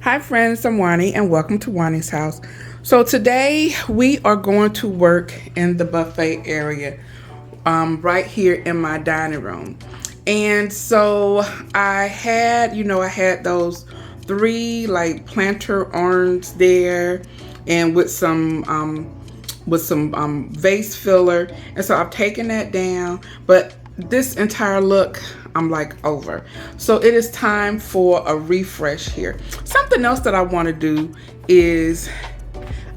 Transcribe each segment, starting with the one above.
Hi friends, I'm Juani and welcome to Juani's house. So today we are going to work in the buffet area right here in my dining room. And so I had those three like planter urns there and with some vase filler. And so I've taken that down, but this entire look I'm like over. So it is time for a refresh here. Something else that I want to do is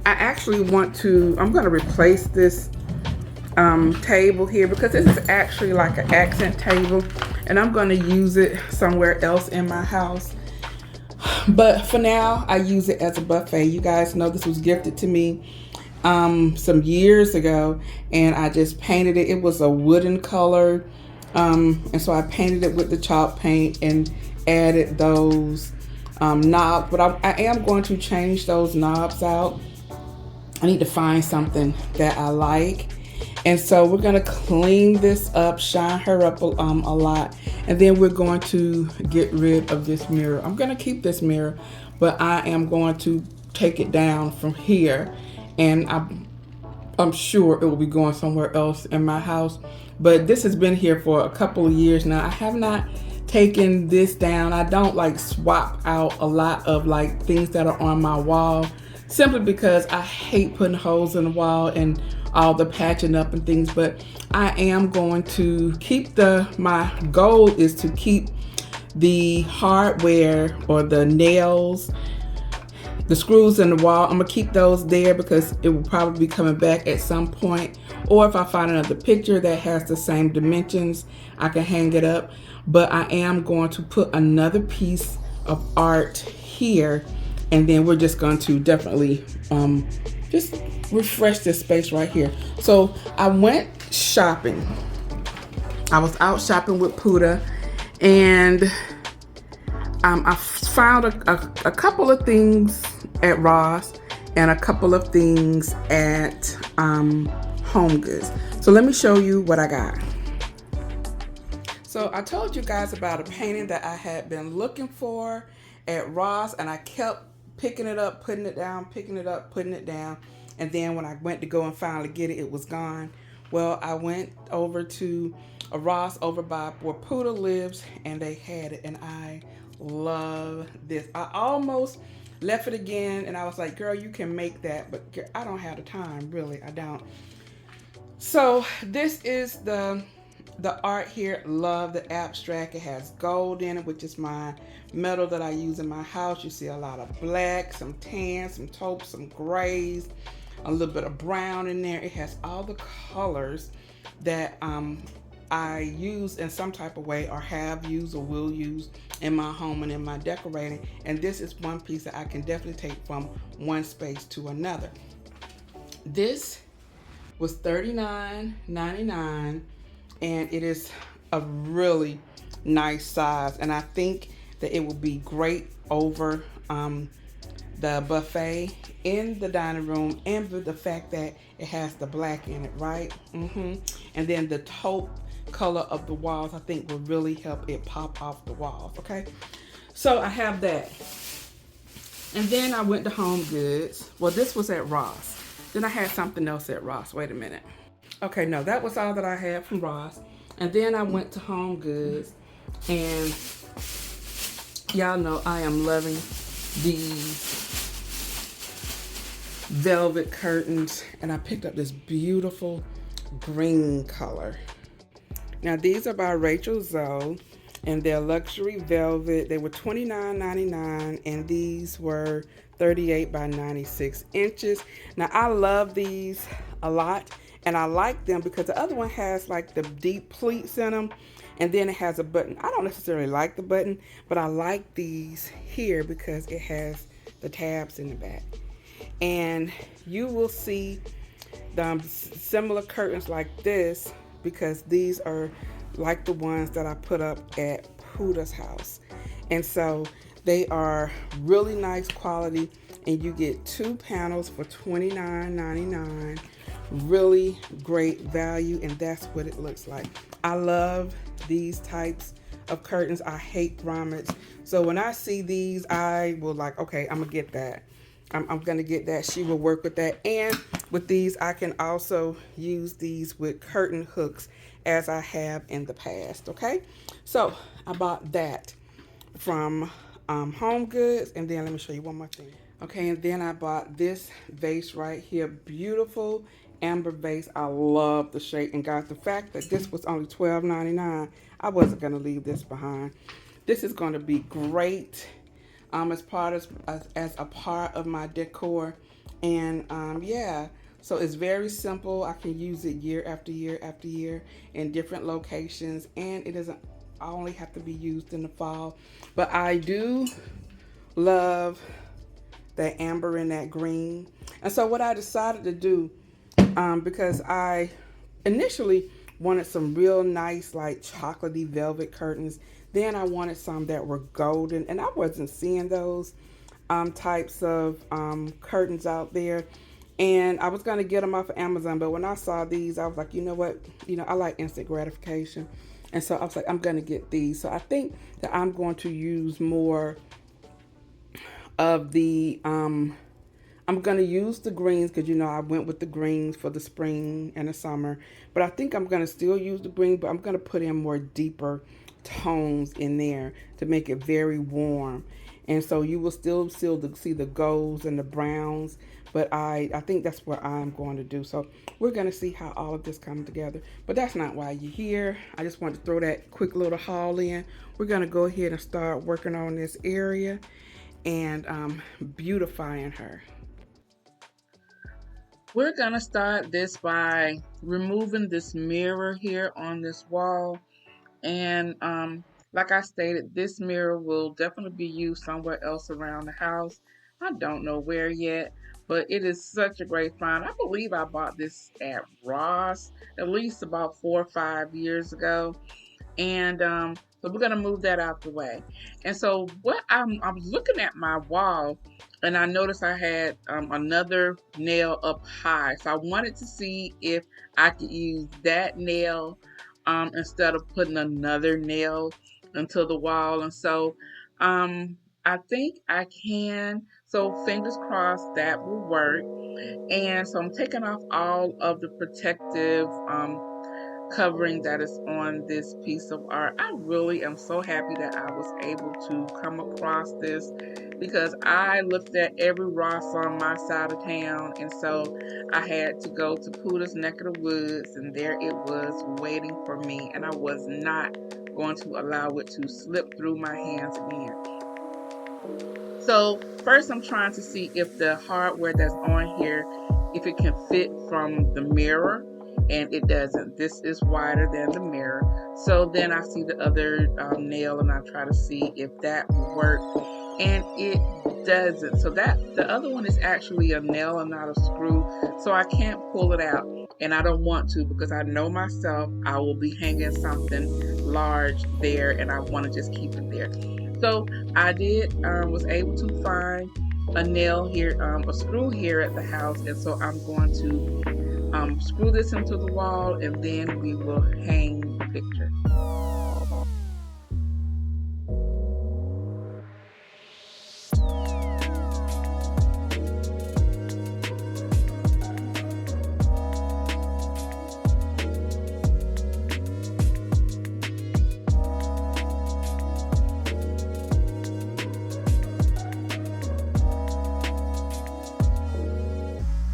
I'm going to replace this table here because this is actually like an accent table and I'm going to use it somewhere else in my house. But for now, I use it as a buffet. You guys know this was gifted to me some years ago, and I just painted it. It was a wooden color, and so I painted it with the chalk paint and added those knobs. But I am going to change those knobs out. I need to find something that I like. And so we're gonna clean this up, shine her up a lot, and then we're going to get rid of this mirror. I'm gonna keep this mirror, but I am going to take it down from here, and I'm sure it will be going somewhere else in my house. But this has been here for a couple of years now. I have not taken this down. I don't like swap out a lot of like things that are on my wall, simply because I hate putting holes in the wall and all the patching up and things. But I am going to keep my goal is to keep the hardware or the nails, the screws in the wall. I'm gonna keep those there because it will probably be coming back at some point. Or if I find another picture that has the same dimensions, I can hang it up. But I am going to put another piece of art here, and then we're just going to definitely just refresh this space right here. So I went shopping. I was out shopping with Puda, and I found a couple of things at Ross and a couple of things at HomeGoods. So let me show you what I got. So I told you guys about a painting that I had been looking for at Ross, and I kept picking it up, putting it down, picking it up, putting it down. And then when I went to go and finally get it, it was gone. Well, I went over to a Ross over by where Puda lives, and they had it, and I love this. I almost left it again, and I was like, girl, you can make that, but I don't have the time, really, I don't. So this is the art here. Love the abstract. It has gold in it, which is my metal that I use in my house. You see a lot of black, some tan, some taupe, some grays, a little bit of brown in there. It has all the colors that I use in some type of way, or have used or will use in my home and in my decorating. And this is one piece that I can definitely take from one space to another. This was $39.99, and it is a really nice size, and I think that it will be great over the buffet in the dining room, and with the fact that it has the black in it, right? And then the taupe color of the walls, I think, will really help it pop off the walls. Okay, so I have that. And then I went to HomeGoods. Well, this was at Ross. Then I had something else at Ross. Wait a minute. Okay, no, that was all that I had from Ross. And then I went to HomeGoods, and y'all know I am loving these velvet curtains, and I picked up this beautiful green color. Now these are by Rachel Zoe, and they're luxury velvet. They were $29.99, and these were 38 by 96 inches. Now I love these a lot, and I like them because the other one has like the deep pleats in them, and then it has a button. I don't necessarily like the button, but I like these here because it has the tabs in the back. And you will see the similar curtains like this, because these are like the ones that I put up at Puda's house. And so they are really nice quality, and you get 2 panels for $29.99. Really great value, and that's what it looks like. I love these types of curtains. I hate grommets. So when I see these, I will like, okay, I'm gonna get that. I'm gonna get that. She will work with that. And with these, I can also use these with curtain hooks as I have in the past. Okay, so I bought that from HomeGoods. And then let me show you one more thing. Okay, and then I bought this vase right here. Beautiful amber vase. I love the shape. And guys, the fact that this was only $12.99, I wasn't going to leave this behind. This is going to be great as a part of my decor. And yeah, so it's very simple. I can use it year after year after year in different locations, and it doesn't only have to be used in the fall. But I do love that amber and that green. And so what I decided to do, because I initially wanted some real nice like chocolatey velvet curtains. Then I wanted some that were golden, and I wasn't seeing those types of curtains out there. And I was gonna get them off of Amazon, but when I saw these, I was like, you know what? You know, I like instant gratification, and so I was like, I'm gonna get these. So I think that I'm going to use more of the I'm gonna use the greens because you know I went with the greens for the spring and the summer, but I think I'm gonna still use the green, but I'm gonna put in more deeper tones in there to make it very warm. And so you will still see the golds and the browns, but I think that's what I'm going to do. So we're gonna see how all of this comes together. But that's not why you're here. I just wanted to throw that quick little haul in. We're gonna go ahead and start working on this area and beautifying her. We're gonna start this by removing this mirror here on this wall. And like I stated, this mirror will definitely be used somewhere else around the house. I don't know where yet, but it is such a great find. I believe I bought this at Ross at least about 4 or 5 years ago. And so we're gonna move that out the way. And so what I'm looking at my wall, and I noticed I had another nail up high. So I wanted to see if I could use that nail instead of putting another nail into the wall. And so I think I can. So fingers crossed that will work. And so I'm taking off all of the protective covering that is on this piece of art. I really am so happy that I was able to come across this because I looked at every Ross on my side of town, and so I had to go to Puda's neck of the woods, and there it was waiting for me, and I was not going to allow it to slip through my hands again. So first I'm trying to see if the hardware that's on here, if it can fit from the mirror, and it doesn't. This is wider than the mirror. So then I see the other nail and I try to see if that will work, and it doesn't. So that the other one is actually a nail and not a screw. So I can't pull it out, and I don't want to because I know myself I will be hanging something large there, and I want to just keep it there. So I was able to find a nail here, a screw here at the house, and so I'm going to screw this into the wall, and then we will hang the picture.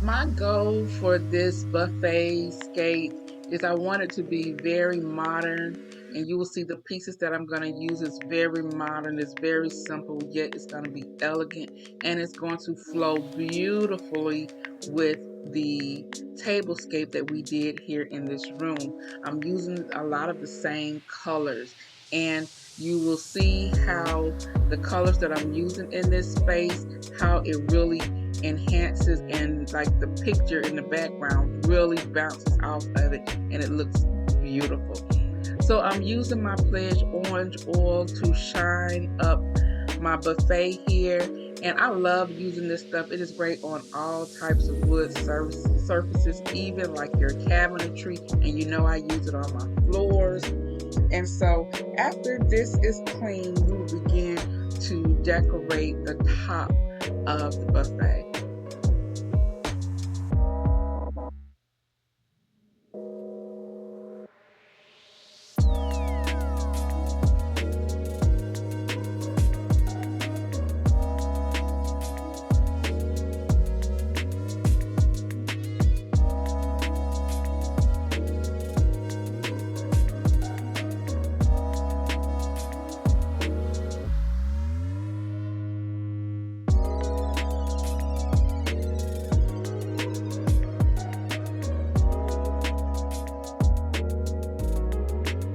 My goal for this buffet scape is I want it to be very modern, and you will see the pieces that I'm going to use is very modern, it's very simple, yet it's going to be elegant, and it's going to flow beautifully with the tablescape that we did here in this room. I'm using a lot of the same colors, and you will see how the colors that I'm using in this space, how it really enhances, and like the picture in the background really bounces off of it and it looks beautiful. So I'm using my Pledge orange oil to shine up my buffet here, and I love using this stuff. It is great on all types of wood surfaces, even like your cabinetry, and you know I use it on my floors. And so after this is clean, we will begin to decorate the top of the buffet.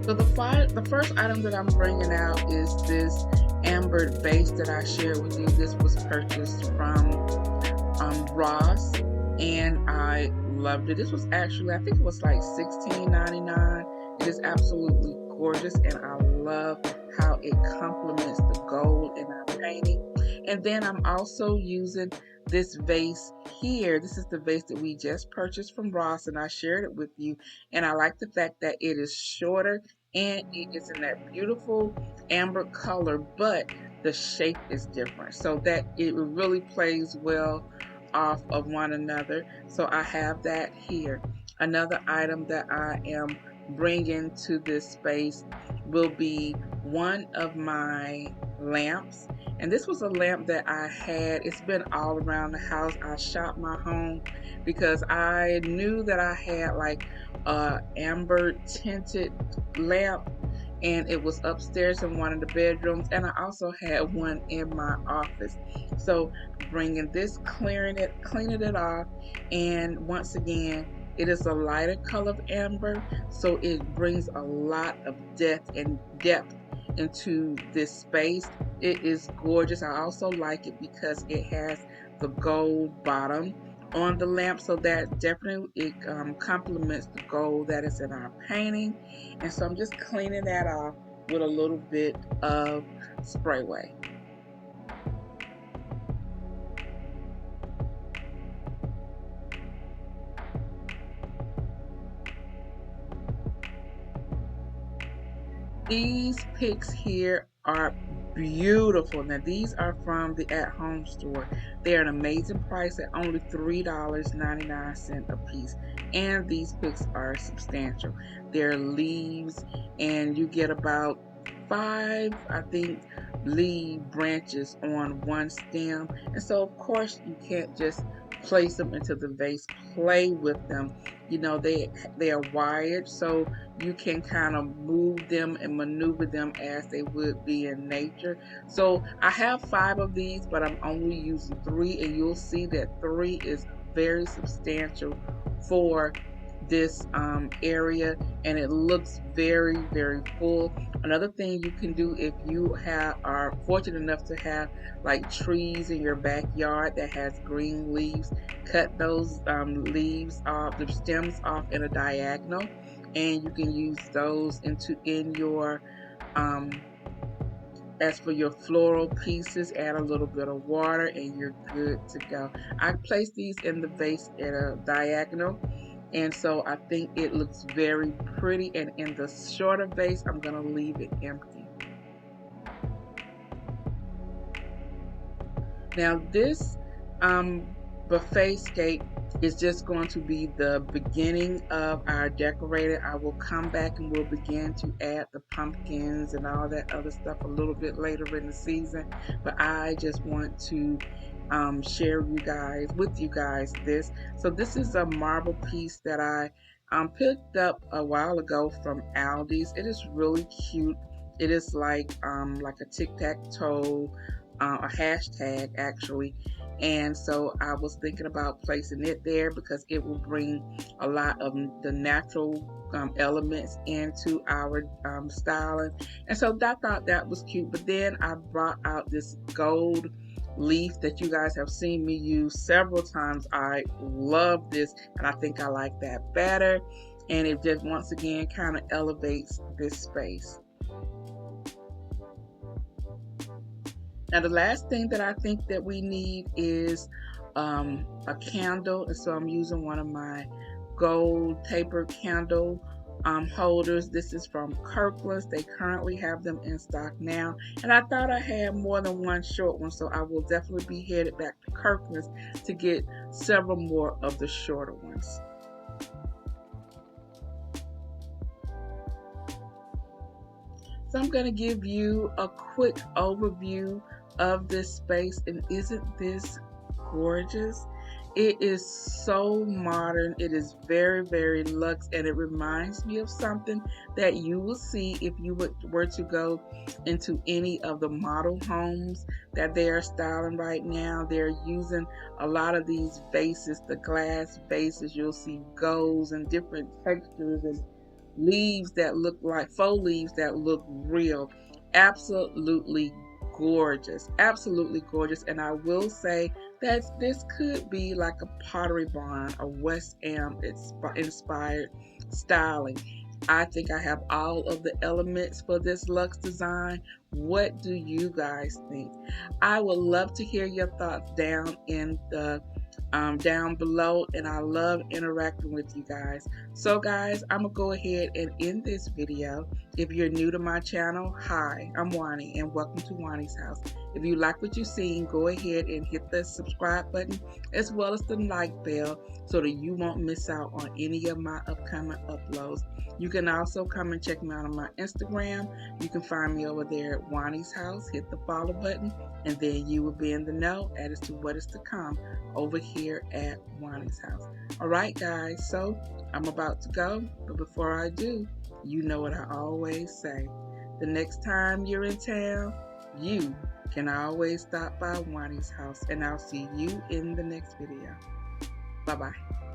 So the first item that I'm bringing out is this amber base that I shared with you. This was purchased from Ross, and I loved it. This was actually, I think it was like $16.99. It is absolutely gorgeous, and I love how it complements the gold in our painting. And then I'm also using this vase here. This is the vase that we just purchased from Ross, and I shared it with you. And I like the fact that it is shorter and it is in that beautiful amber color, but the shape is different, so that it really plays well off of one another. So I have that here. Another item that I am bringing to this space will be one of my lamps. And this was a lamp that I had. It's been all around the house. I shopped my home because I knew that I had like a amber tinted lamp, and it was upstairs in one of the bedrooms, and I also had one in my office. So bringing this, cleaning it off, and once again, it is a lighter color of amber, so it brings a lot of depth into this space. It is gorgeous. I also like it because it has the gold bottom on the lamp, so that definitely it complements the gold that is in our painting. And so I'm just cleaning that off with a little bit of Sprayway. These picks here are beautiful. Now these are from the At Home store. They're an amazing price at only $3.99 a piece. And these picks are substantial. They're leaves, and you get about five, I think, leaf branches on one stem. And so of course you can't just place them into the vase, play with them. You know, they are wired, so you can kind of move them and maneuver them as they would be in nature. So I have five of these, but I'm only using three, and you'll see that three is very substantial for this area, and it looks very full. Another thing you can do, if you are fortunate enough to have like trees in your backyard that has green leaves, cut those leaves off, the stems off in a diagonal, and you can use those in your um, as for your floral pieces. Add a little bit of water and you're good to go. I place these in the vase at a diagonal, and so I think it looks very pretty. And in the shorter vase, I'm going to leave it empty. Now this buffet scape is just going to be the beginning of our decorating. I will come back and we'll begin to add the pumpkins and all that other stuff a little bit later in the season. But I just want to share with you guys this. So this is a marble piece that I picked up a while ago from Aldi's. It is really cute. It is like a tic-tac-toe, a hashtag actually. And so I was thinking about placing it there because it will bring a lot of the natural elements into our styling. And so I thought that was cute. But then I brought out this gold leaf that you guys have seen me use several times. I love this, and I think I like that better. And it just once again kind of elevates this space. Now the last thing that I think that we need is a candle, and so I'm using one of my gold tapered candle holders. This is from Kirkland's. They currently have them in stock now. And I thought I had more than one short one, so I will definitely be headed back to Kirkland's to get several more of the shorter ones. So I'm going to give you a quick overview of this space, and isn't this gorgeous? It is so modern. It is very, very luxe, and it reminds me of something that you will see if you were to go into any of the model homes that they are styling right now. They're using a lot of these vases, the glass vases. You'll see golds and different textures and leaves that look like faux leaves that look real. Absolutely gorgeous, absolutely gorgeous. And I will say that this could be like a Pottery Barn, a West Ham inspired styling. I think I have all of the elements for this luxe design. What do you guys think? I would love to hear your thoughts down in the down below, and I love interacting with you guys. So guys, I'm gonna go ahead and end this video. If you're new to my channel, hi, I'm Juani and welcome to Juani's house. If you like what you've seen, go ahead and hit the subscribe button as well as the like bell so that you won't miss out on any of my upcoming uploads. You can also come and check me out on my Instagram. You can find me over there at Juani's house. Hit the follow button and then you will be in the know as to what is to come over here at Juani's house. All right, guys, so I'm about to go, but before I do, you know what I always say. The next time you're in town, you can always stop by Juani's house, and I'll see you in the next video. Bye-bye.